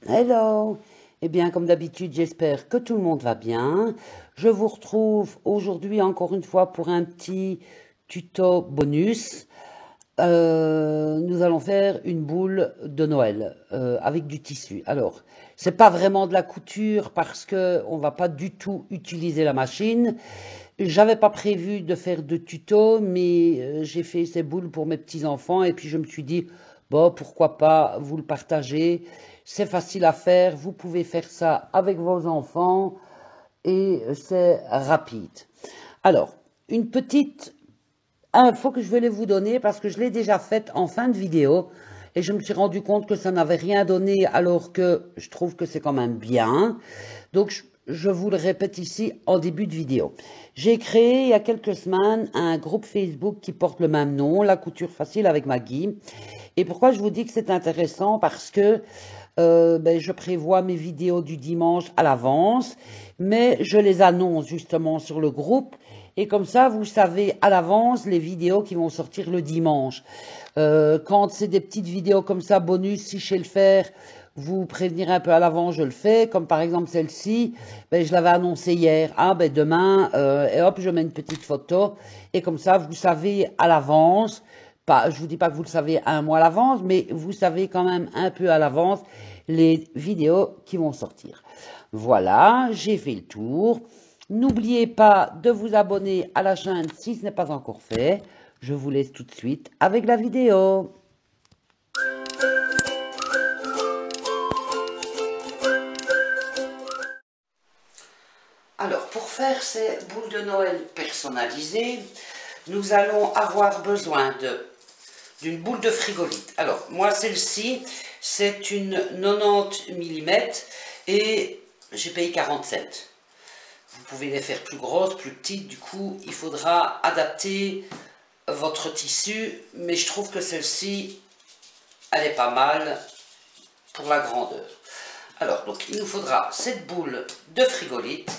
Hello! Eh bien, comme d'habitude, j'espère que tout le monde va bien. Je vous retrouve aujourd'hui encore une fois pour un petit tuto bonus. Nous allons faire une boule de Noël avec du tissu. Alors, c'est pas vraiment de la couture parce que on va pas du tout utiliser la machine. J'avais pas prévu de faire de tuto, mais j'ai fait ces boules pour mes petits-enfants et puis je me suis dit, bon, pourquoi pas vous le partager. C'est facile à faire, vous pouvez faire ça avec vos enfants et c'est rapide. Alors, une petite info que je voulais vous donner parce que je l'ai déjà faite en fin de vidéo et je me suis rendu compte que ça n'avait rien donné alors que je trouve que c'est quand même bien. Donc, je vous le répète ici en début de vidéo. J'ai créé il y a quelques semaines un groupe Facebook qui porte le même nom, La Couture Facile avec Maggie. Et pourquoi je vous dis que c'est intéressant? Parce que je prévois mes vidéos du dimanche à l'avance, mais je les annonce justement sur le groupe. Et comme ça, vous savez à l'avance les vidéos qui vont sortir le dimanche. Quand c'est des petites vidéos comme ça, bonus, si je sais le faire, vous prévenir un peu à l'avance, je le fais. Comme par exemple celle-ci, je l'avais annoncé hier. Ah, demain, et hop, je mets une petite photo. Et comme ça, vous savez à l'avance. Pas, je vous dis pas que vous le savez un mois à l'avance, mais vous savez quand même un peu à l'avance les vidéos qui vont sortir. Voilà, j'ai fait le tour. N'oubliez pas de vous abonner à la chaîne si ce n'est pas encore fait. Je vous laisse tout de suite avec la vidéo. Alors, pour faire ces boules de Noël personnalisées, nous allons avoir besoin d'une boule de frigolite. Alors, moi, celle-ci, c'est une 90 mm et j'ai payé 47. Vous pouvez les faire plus grosses, plus petites, du coup, il faudra adapter votre tissu, mais je trouve que celle-ci, elle est pas mal pour la grandeur. Alors, donc, il nous faudra cette boule de frigolite,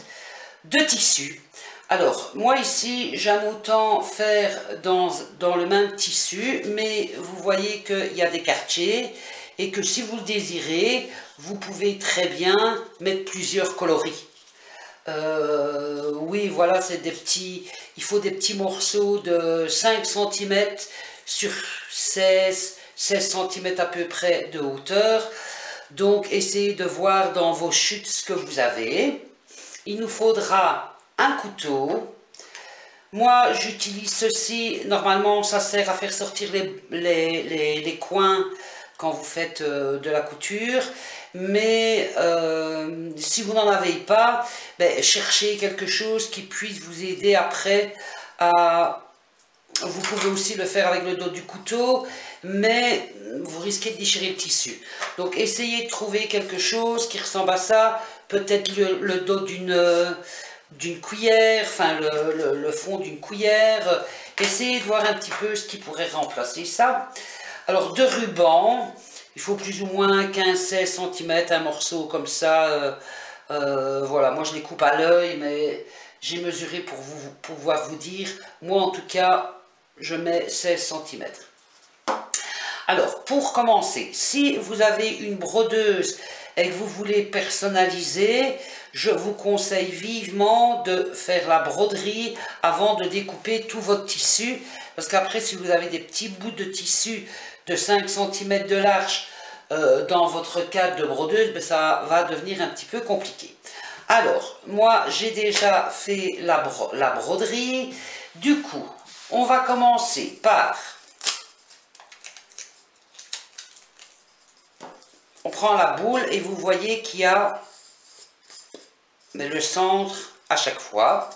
de tissu. Alors, moi ici, j'aime autant faire dans le même tissu, mais vous voyez qu'il y a des quartiers et que si vous le désirez, vous pouvez très bien mettre plusieurs coloris. Oui, voilà, c'est des petits, il faut des petits morceaux de 5 cm sur 16 cm à peu près de hauteur. Donc, essayez de voir dans vos chutes ce que vous avez. Il nous faudra un couteau. Moi, j'utilise ceci. Normalement, ça sert à faire sortir les coins quand vous faites de la couture. Mais si vous n'en avez pas, cherchez quelque chose qui puisse vous aider après à... Vous pouvez aussi le faire avec le dos du couteau, mais vous risquez de déchirer le tissu. Donc, essayez de trouver quelque chose qui ressemble à ça. Peut-être le dos d'une cuillère, enfin le fond d'une cuillère. Essayez de voir un petit peu ce qui pourrait remplacer ça. Alors, de ruban, il faut plus ou moins 15-16 cm, un morceau comme ça. Voilà, moi je les coupe à l'œil, mais j'ai mesuré pour pouvoir vous dire. Moi, en tout cas, je mets 16 cm. Alors, pour commencer, si vous avez une brodeuse et que vous voulez personnaliser, je vous conseille vivement de faire la broderie avant de découper tout votre tissu. Parce qu'après, si vous avez des petits bouts de tissu de 5 cm de large dans votre cadre de brodeuse, ça va devenir un petit peu compliqué. Alors, moi, j'ai déjà fait la broderie. Du coup, on va commencer par... On prend la boule et vous voyez qu'il y a le centre à chaque fois.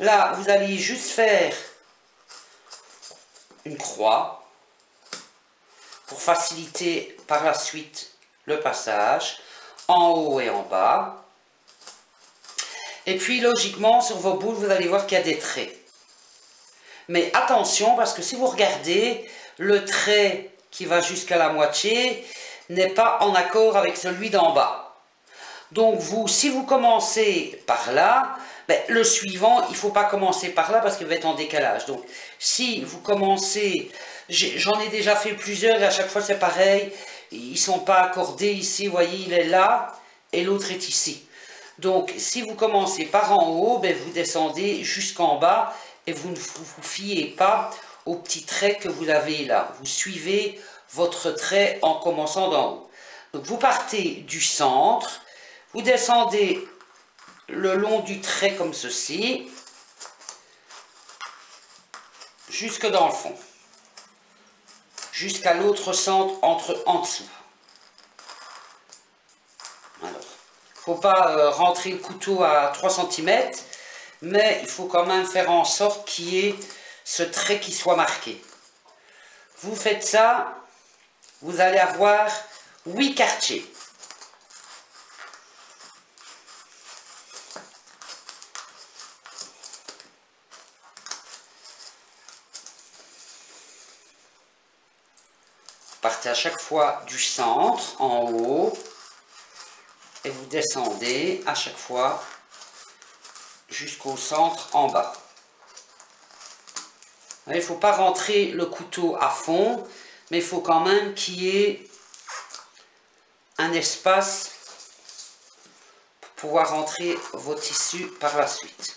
Là, vous allez juste faire une croix pour faciliter par la suite le passage en haut et en bas. Et puis, logiquement, sur vos boules, vous allez voir qu'il y a des traits. Mais attention, parce que si vous regardez, le trait qui va jusqu'à la moitié n'est pas en accord avec celui d'en bas. Donc, si vous commencez par là, le suivant, il ne faut pas commencer par là parce qu'il va être en décalage. Donc, si vous commencez, j'en ai déjà fait plusieurs et à chaque fois c'est pareil, ils sont pas accordés ici, vous voyez, il est là et l'autre est ici. Donc, si vous commencez par en haut, ben, vous descendez jusqu'en bas et vous ne vous fiez pas au petit trait que vous avez là. Vous suivez votre trait en commençant d'en haut. Donc, vous partez du centre, vous descendez le long du trait comme ceci, jusque dans le fond, jusqu'à l'autre centre en dessous. Alors, il ne faut pas rentrer le couteau à 3 cm, mais il faut quand même faire en sorte qu'il y ait ce trait qui soit marqué. Vous faites ça, vous allez avoir 8 quartiers. Partez à chaque fois du centre en haut et vous descendez à chaque fois jusqu'au centre en bas. Il ne faut pas rentrer le couteau à fond, mais il faut quand même qu'il y ait un espace pour pouvoir rentrer vos tissus par la suite.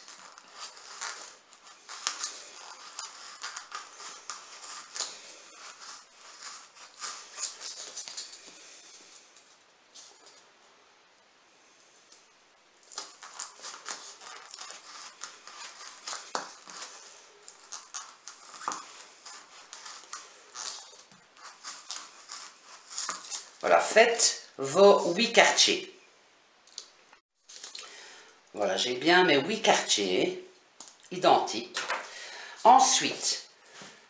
Voilà, faites vos 8 quartiers. Voilà, j'ai bien mes 8 quartiers identiques. Ensuite,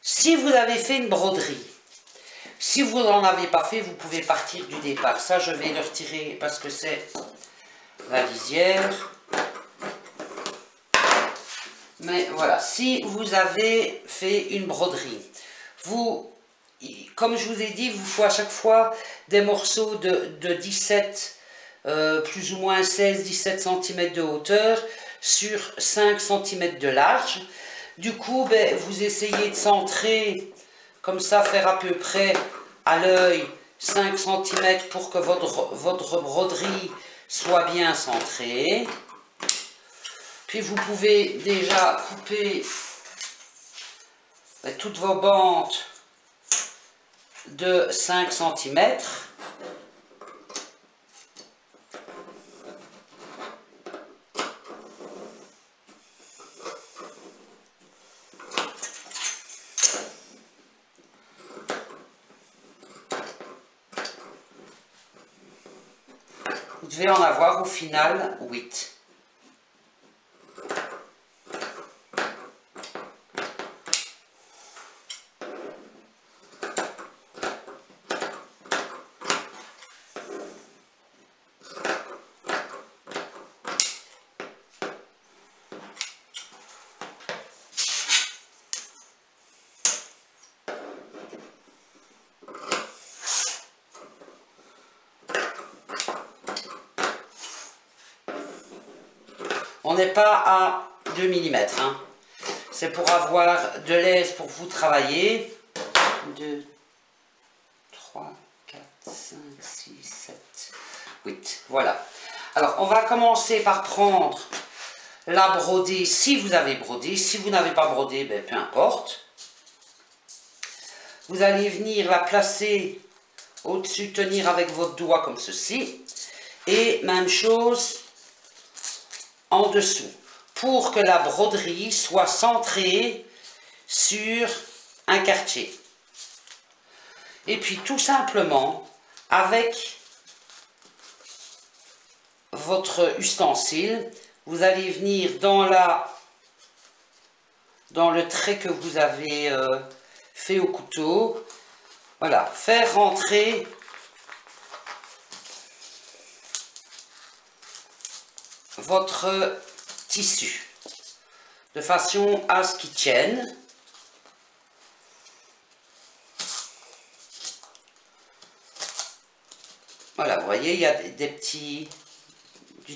si vous avez fait une broderie, si vous n'en avez pas fait, vous pouvez partir du départ. Ça, je vais le retirer parce que c'est la lisière. Mais voilà, si vous avez fait une broderie, comme je vous ai dit, il vous faut à chaque fois des morceaux de 17, plus ou moins 16-17 cm de hauteur sur 5 cm de large. Du coup, ben, vous essayez de centrer, comme ça, faire à peu près à l'œil 5 cm pour que votre broderie soit bien centrée. Puis vous pouvez déjà couper toutes vos bandes de 5 cm. Vous devez en avoir au final 8. On n'est pas à 2 mm. Hein. C'est pour avoir de l'aise pour vous travailler. 2, 3, 4, 5, 6, 7, 8. Voilà. Alors, on va commencer par prendre la brodée, si vous avez brodé. Si vous n'avez pas brodé, ben, peu importe. Vous allez venir la placer au-dessus, tenir avec votre doigt comme ceci. Et même chose en dessous, pour que la broderie soit centrée sur un quartier. Et puis tout simplement, avec votre ustensile, vous allez venir dans le trait que vous avez fait au couteau, voilà, faire rentrer votre tissu de façon à ce qu'il tienne. Voilà, vous voyez, il y a du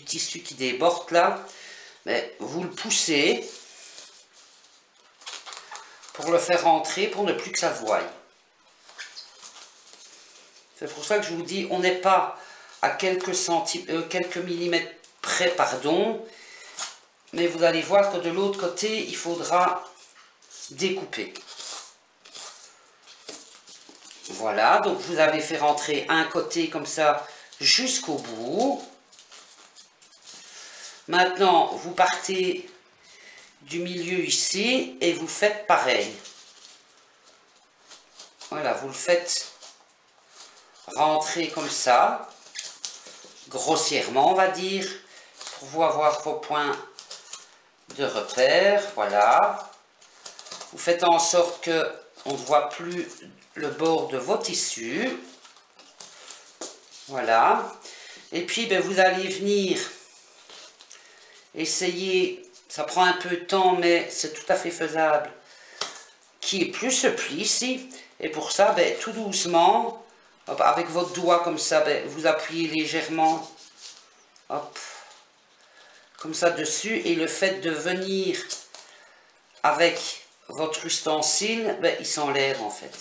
tissu qui déborde là, mais vous le poussez pour le faire rentrer, pour ne plus que ça se voie. C'est pour ça que je vous dis, on n'est pas à quelques millimètres près, pardon. Mais vous allez voir que de l'autre côté, il faudra découper. Voilà, donc vous avez fait rentrer un côté comme ça jusqu'au bout. Maintenant, vous partez du milieu ici et vous faites pareil. Voilà, vous le faites rentrer comme ça, grossièrement on va dire, pour vous avoir vos points de repère. Voilà. Vous faites en sorte que on ne voit plus le bord de vos tissus. Voilà. Et puis ben, vous allez venir essayer, ça prend un peu de temps mais c'est tout à fait faisable, qui est plus ce pli ici. Et pour ça, ben, tout doucement, hop, avec votre doigt comme ça, ben, vous appuyez légèrement, hop, comme ça dessus. Et le fait de venir avec votre ustensile, ben, il s'enlève en fait.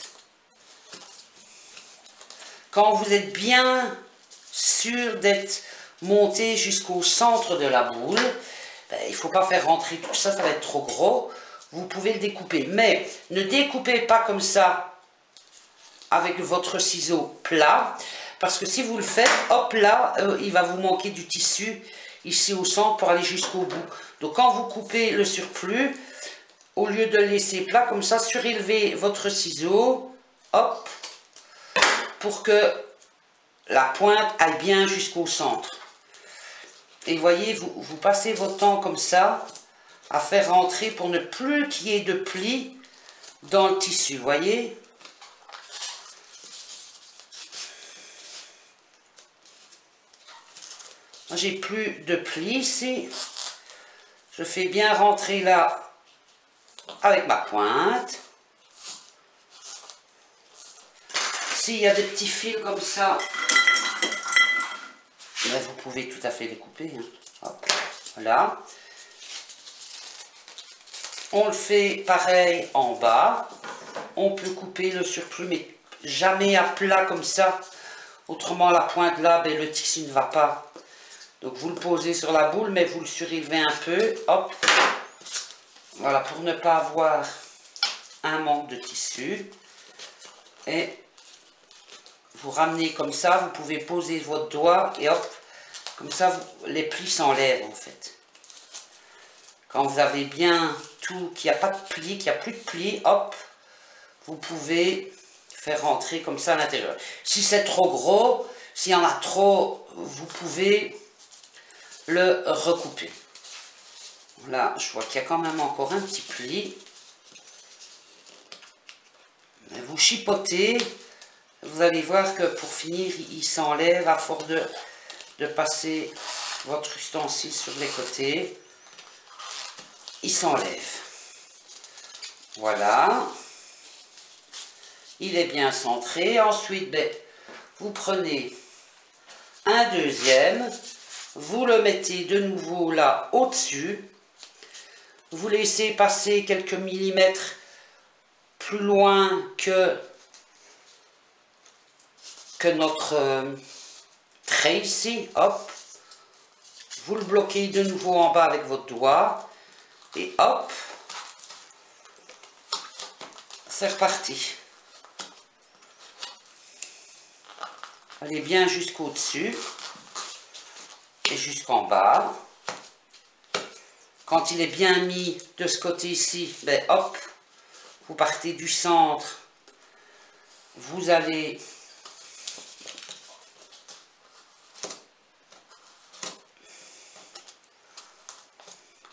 Quand vous êtes bien sûr d'être monté jusqu'au centre de la boule, ben, il ne faut pas faire rentrer tout ça, ça va être trop gros. Vous pouvez le découper, mais ne découpez pas comme ça avec votre ciseau plat, parce que si vous le faites, hop là, il va vous manquer du tissu ici au centre pour aller jusqu'au bout. Donc quand vous coupez le surplus, au lieu de le laisser plat comme ça, surélevez votre ciseau, hop, pour que la pointe aille bien jusqu'au centre. Et voyez, vous passez votre temps comme ça à faire rentrer pour ne plus qu'il y ait de plis dans le tissu, voyez. J'ai plus de plis ici. Je fais bien rentrer là avec ma pointe. S'il y a des petits fils comme ça, ben vous pouvez tout à fait les couper. Hein. Hop, voilà. On le fait pareil en bas. On peut couper le surplus, mais jamais à plat comme ça. Autrement, la pointe là, ben, le tissu ne va pas. Donc vous le posez sur la boule, mais vous le surélevez un peu, hop, voilà, pour ne pas avoir un manque de tissu. Et vous ramenez comme ça, vous pouvez poser votre doigt et hop, comme ça les plis s'enlèvent en fait. Quand vous avez bien tout, qu'il n'y a pas de plis, qu'il n'y a plus de plis, hop, vous pouvez faire rentrer comme ça à l'intérieur. Si c'est trop gros, s'il y en a trop, vous pouvez le recouper. Là, je vois qu'il y a quand même encore un petit pli. Vous chipotez, vous allez voir que pour finir, il s'enlève à force de passer votre ustensile sur les côtés. Il s'enlève. Voilà. Il est bien centré. Ensuite, ben, vous prenez un deuxième. Vous le mettez de nouveau là au-dessus. Vous laissez passer quelques millimètres plus loin que notre trait ici. Hop. Vous le bloquez de nouveau en bas avec votre doigt. Et hop. C'est reparti. Allez bien jusqu'au-dessus. Et jusqu'en bas. Quand il est bien mis de ce côté ici, ben hop, vous partez du centre, vous allez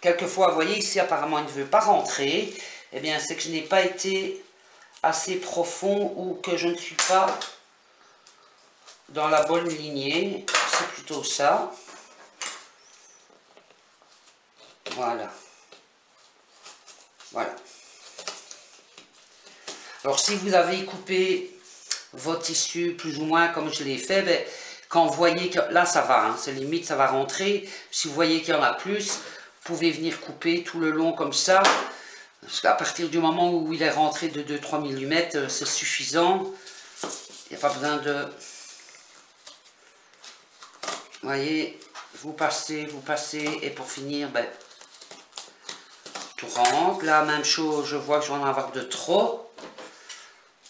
quelquefois, vous voyez ici apparemment il ne veut pas rentrer, eh bien c'est que je n'ai pas été assez profond ou que je ne suis pas dans la bonne lignée, c'est plutôt ça. Voilà. Voilà. Alors, si vous avez coupé votre tissu plus ou moins comme je l'ai fait, ben, quand vous voyez que là, ça va, hein, c'est limite, ça va rentrer. Si vous voyez qu'il y en a plus, vous pouvez venir couper tout le long comme ça. Parce qu'à partir du moment où il est rentré de 2-3 mm, c'est suffisant. Il n'y a pas besoin de Vous voyez, vous passez, et pour finir, ben, tout rentre. Là, même chose, je vois que je vais en avoir de trop.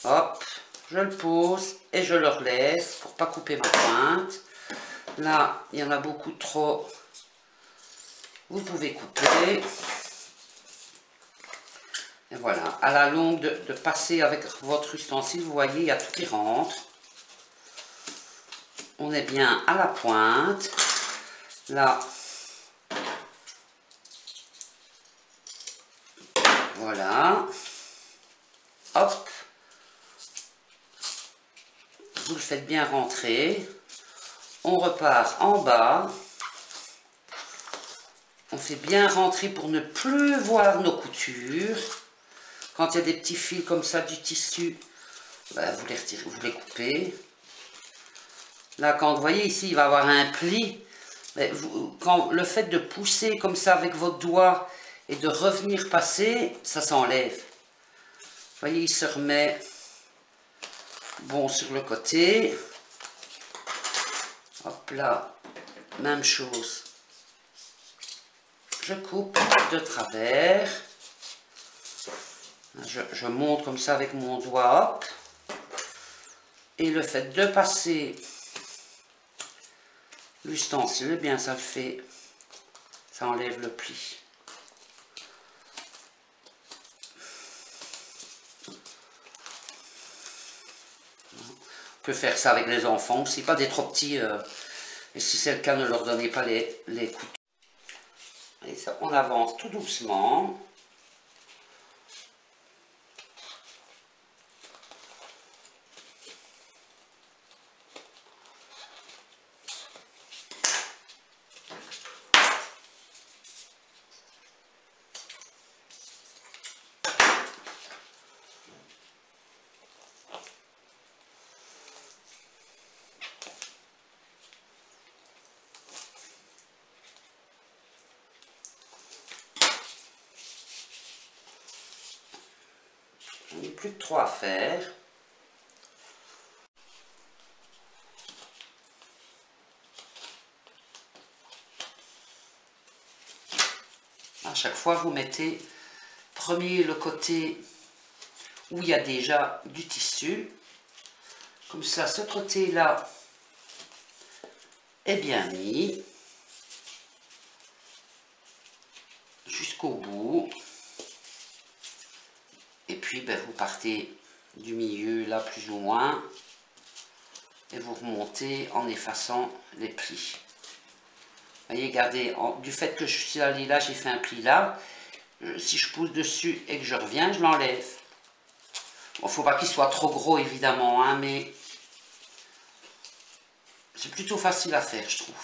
Hop, je le pose et je le relève pour pas couper ma pointe. Là, il y en a beaucoup trop. Vous pouvez couper. Et voilà, à la longue de passer avec votre ustensile, vous voyez, il y a tout qui rentre. On est bien à la pointe. Là, voilà. Hop. Vous le faites bien rentrer. On repart en bas. On fait bien rentrer pour ne plus voir nos coutures. Quand il y a des petits fils comme ça du tissu, ben, vous les retirez, vous les coupez. Là, quand vous voyez ici, il va y avoir un pli. Ben, quand le fait de pousser comme ça avec votre doigt et de revenir passer, ça s'enlève. Vous voyez, il se remet bon sur le côté. Hop là, même chose. Je coupe de travers. Je monte comme ça avec mon doigt, hop. Et le fait de passer l'ustensile, eh bien ça le fait, ça enlève le pli. On peut faire ça avec les enfants aussi, pas des trop petits, et si c'est le cas, ne leur donnez pas les couteaux. Et ça, on avance tout doucement. Il n'y a plus que 3 à faire. À chaque fois, vous mettez premier le côté où il y a déjà du tissu. Comme ça, ce côté-là est bien mis. Jusqu'au bout. Et puis, ben, vous partez du milieu, là, plus ou moins. Et vous remontez en effaçant les plis. Vous voyez, regardez, du fait que je suis allé là, j'ai fait un pli là. Si je pousse dessus et que je reviens, je l'enlève. Bon, il ne faut pas qu'il soit trop gros, évidemment, hein, mais c'est plutôt facile à faire, je trouve.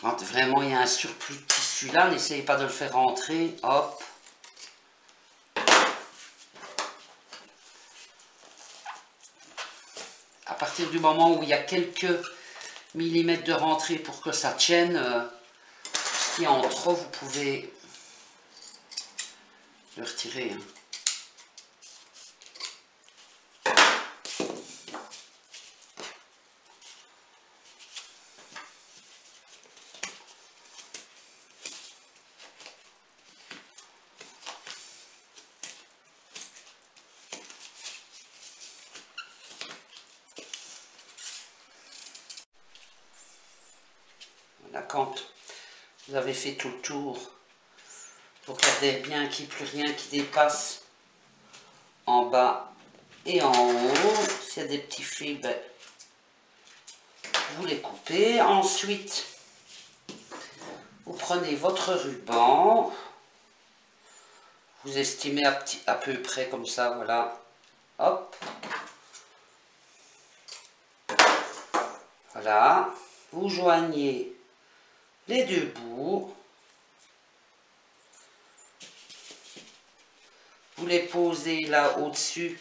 Quand vraiment il y a un surplus de tissu là, n'essayez pas de le faire rentrer, hop. À partir du moment où il y a quelques millimètres de rentrée pour que ça tienne, ce qui est en trop, vous pouvez le retirer. Hein. Voilà, quand vous avez fait tout le tour, vous regardez bien qu'il n'y ait plus rien qui dépasse en bas et en haut. S'il y a des petits fils, ben, vous les coupez. Ensuite, vous prenez votre ruban, vous estimez à peu près comme ça, voilà, hop, voilà, vous joignez les deux bouts, vous les posez là au-dessus,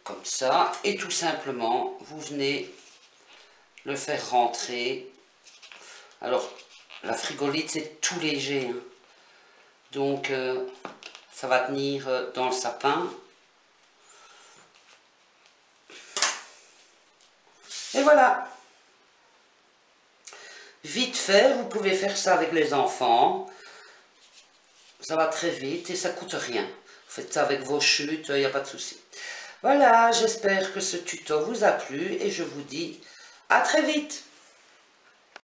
comme ça, et tout simplement, vous venez le faire rentrer. Alors, La frigolite, c'est tout léger. Hein. Donc, ça va tenir dans le sapin. Et voilà. Vite fait, vous pouvez faire ça avec les enfants. Ça va très vite et ça coûte rien. Vous faites ça avec vos chutes, il n'y a pas de souci. Voilà, j'espère que ce tuto vous a plu et je vous dis à très vite.